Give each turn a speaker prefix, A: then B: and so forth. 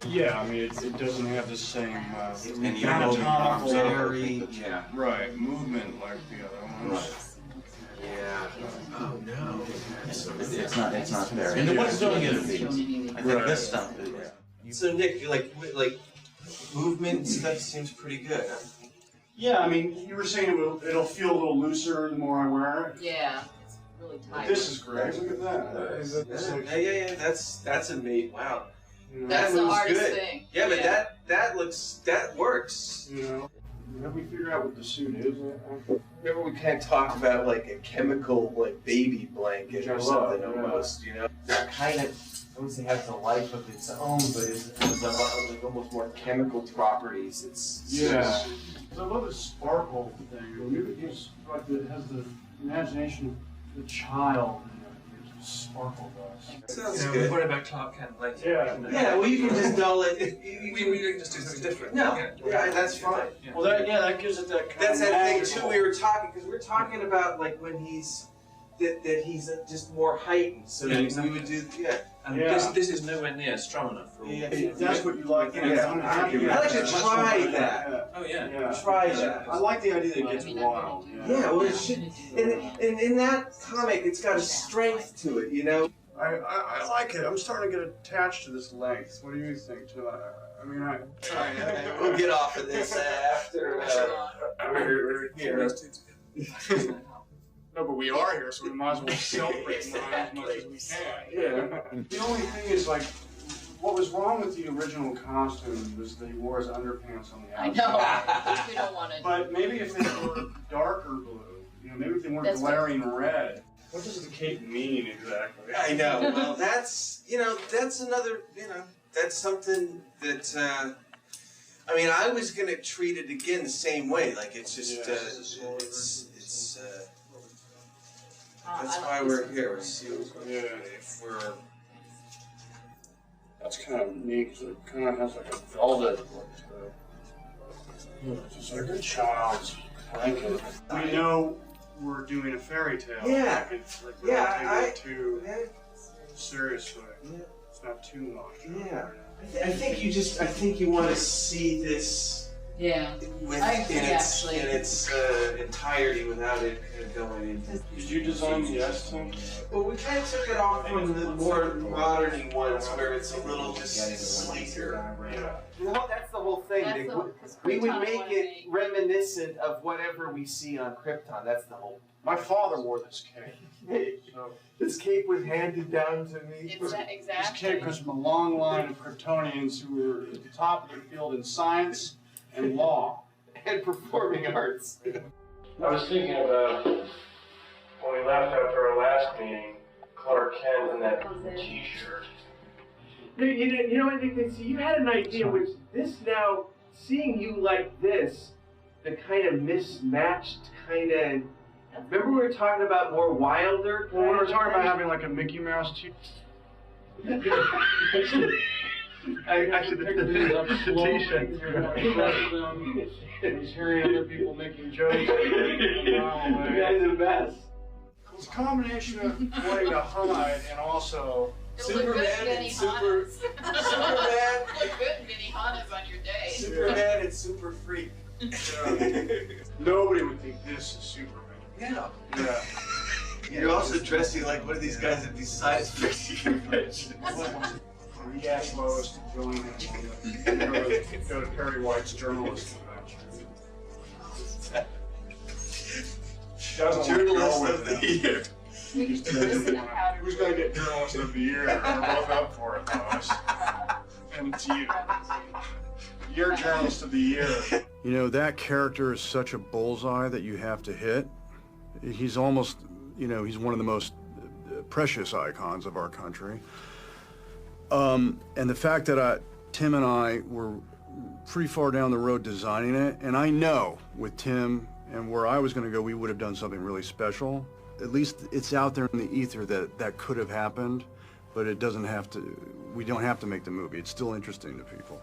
A: Yeah, I mean, it doesn't have the same
B: And you
A: anatomical,
B: yeah.
A: right, movement like the other ones.
B: Right. Yeah. Oh no.
C: It's not there.
D: And what's doing it? I think this stuff is.
B: So Nick, like movement and stuff seems pretty good, huh?
A: Yeah, I mean, you were saying it'll feel a little looser the more I wear it.
E: Yeah, it's really tight.
A: This is great. Look at that.
B: Yeah. That's amazing. Wow.
A: You know,
E: That's the hardest thing.
B: Yeah, but that works.
A: You know, have we figured out what the suit is?
B: Remember we kind of talked about like a chemical like baby blanket or something almost, you know? That kind of, I wouldn't say has a life of its own, but it has like almost more chemical properties.
A: Yeah. I love the sparkle thing. Maybe it's like it has the imagination of the child. Sparkle does.
B: Sounds good.
D: Worry about Clark Kent later.
B: Yeah, well you can just dull it.
D: We can just do something different.
B: No, yeah, that's fine.
D: Yeah.
A: Well, that gives it that kind
B: That's
A: of
B: that thing
A: magical.
B: too. We were talking because we're talking about like when he's that he's just more heightened. So
D: Yeah,
B: we
D: exactly.
B: would do
D: And
A: Yeah.
D: this is nowhere near strong enough for all.
B: Yeah.
A: If that's what you like.
B: Yeah.
A: Yeah. I'm happy with
B: I like to
A: that. That's
B: try
A: what I-
B: that.
D: Oh yeah.
A: Yeah.
B: Try that.
A: I like the idea that it gets wild.
B: Yeah, well, it should. And in that comic, it's got a strength to it, you know.
A: I like it. I'm starting to get attached to this length. What do you think, too? I mean,
B: We'll get off of this after we're here.
A: No, but we are here, so we might as well celebrate as much as we can.
B: Yeah.
A: The only thing is, like, what was wrong with the original costume was that he wore his underpants on the
E: I
A: outside.
E: know. We don't want to.
A: But maybe if they were darker blue, you know, maybe if they weren't
E: That's
A: glaring red. What does the cape mean exactly?
B: I know. Well, that's another, that's something that. I mean, I was gonna treat it again the same way. Like it's just, it's. That's why we're here. We're see if we're.
A: That's kind of neat, because it kind of has like a velvet look to it. It's just like a child's blanket. We know we're doing a fairy tale.
B: Yeah.
A: Like we don't take it too
B: Yeah.
A: seriously.
B: Yeah.
A: It's not too much.
B: Yeah. I think you want to see this
E: Yeah.
B: with
E: I agree,
B: in
E: actually.
B: its entirety without it going into.
A: Did you design the S thing?
B: Well, we kind of took it off from the more modern ones where it's a little just sleeker.
A: Yeah.
B: Well, that's the whole thing.
E: That's
B: They
E: the-
B: would-
E: 'cause
B: we would
E: Krypton
B: make
E: wanna
B: it
E: make-
B: reminiscent of whatever we see on Krypton. That's the whole.
A: My father wore this cape.
B: Hey,
A: So
B: this cape was handed down to me.
E: It's that
A: this
E: exactly.
A: cape comes from a long line of Kryptonians who were at the top of the field in science and law.
B: And performing arts.
A: I was thinking about when we left after our last meeting, Clark Kent in that T-shirt.
F: You know what, Nick? So you had an idea, which this now, seeing you like this, the kind of mismatched kind of. Remember we were talking about more Wilder?
A: Well, we were talking about having like a Mickey Mouse
F: Actually, the
A: T-shirt. He's hearing other people making jokes.
F: You guys are the best.
A: It's a combination of wanting to hide and also.
E: It'll look good in Benny
B: Superman.
E: Look good in Benny Hanna's on your day.
B: Superman and Super Freak.
A: Nobody would think this is Superman.
B: Yeah.
A: Yeah.
B: You're also dressing like one of these guys at these science fiction conventions.
A: We asked Lois to join him. Go to Perry White's journalist convention. She doesn't want to go
B: Journalist
A: with
B: of the
A: him.
B: year.
A: Who's going to get journalist of the year? We're both up for it, Lois. And it's you. You're journalist of the year. You know, that character is such a bullseye that you have to hit. He's almost, he's one of the most precious icons of our country. And the fact that Tim and I were pretty far down the road designing it, and I know with Tim and where I was going to go, we would have done something really special. At least it's out there in the ether that could have happened, but it doesn't have to, we don't have to make the movie. It's still interesting to people.